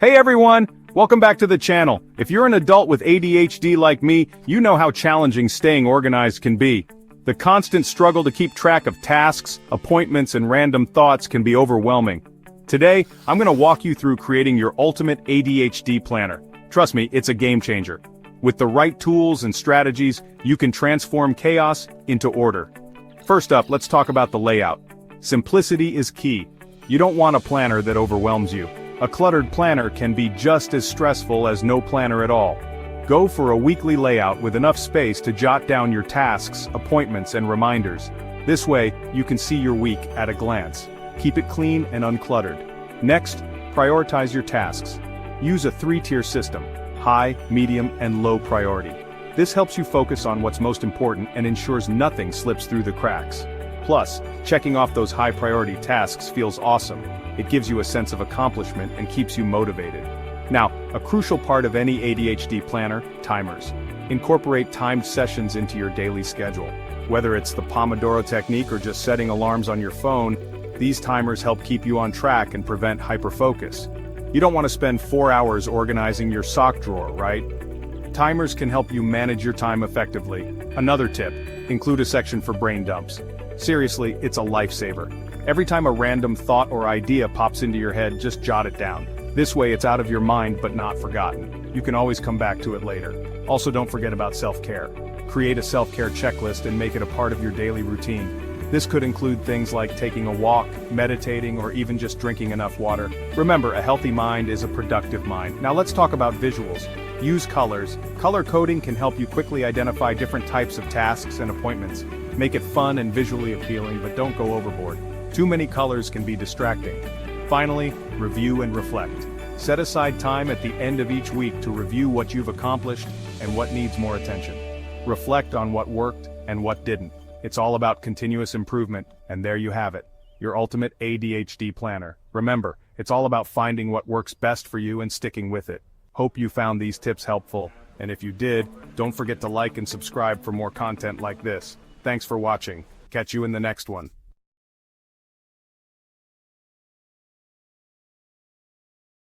Hey everyone! Welcome back to the channel. If you're an adult with ADHD like me, you know how challenging staying organized can be. The constant struggle to keep track of tasks, appointments, and random thoughts can be overwhelming. Today, I'm going to walk you through creating your ultimate ADHD planner. Trust me, it's a game changer. With the right tools and strategies, you can transform chaos into order. First up, let's talk about the layout. Simplicity is key. You don't want a planner that overwhelms you. A cluttered planner can be just as stressful as no planner at all. Go for a weekly layout with enough space to jot down your tasks, appointments, and reminders. This way, you can see your week at a glance. Keep it clean and uncluttered. Next, prioritize your tasks. Use a 3-tier system: high, medium, and low priority. This helps you focus on what's most important and ensures nothing slips through the cracks. Plus, checking off those high-priority tasks feels awesome. It gives you a sense of accomplishment and keeps you motivated. Now, a crucial part of any ADHD planner: timers. Incorporate timed sessions into your daily schedule. Whether it's the Pomodoro technique or just setting alarms on your phone, these timers help keep you on track and prevent hyperfocus. You don't want to spend 4 hours organizing your sock drawer, right? Timers can help you manage your time effectively. Another tip: include a section for brain dumps. Seriously, it's a lifesaver. Every time a random thought or idea pops into your head, just jot it down. This way it's out of your mind but not forgotten. You can always come back to it later. Also, don't forget about self-care. Create a self-care checklist and make it a part of your daily routine. This could include things like taking a walk, meditating, or even just drinking enough water. Remember, a healthy mind is a productive mind. Now let's talk about visuals. Use colors. Color coding can help you quickly identify different types of tasks and appointments. Make it fun and visually appealing, but don't go overboard. Too many colors can be distracting. Finally, review and reflect. Set aside time at the end of each week to review what you've accomplished and what needs more attention. Reflect on what worked and what didn't. It's all about continuous improvement, and there you have it, your ultimate ADHD planner. Remember, it's all about finding what works best for you and sticking with it. Hope you found these tips helpful, and if you did, don't forget to like and subscribe for more content like this. Thanks for watching. Catch you in the next one.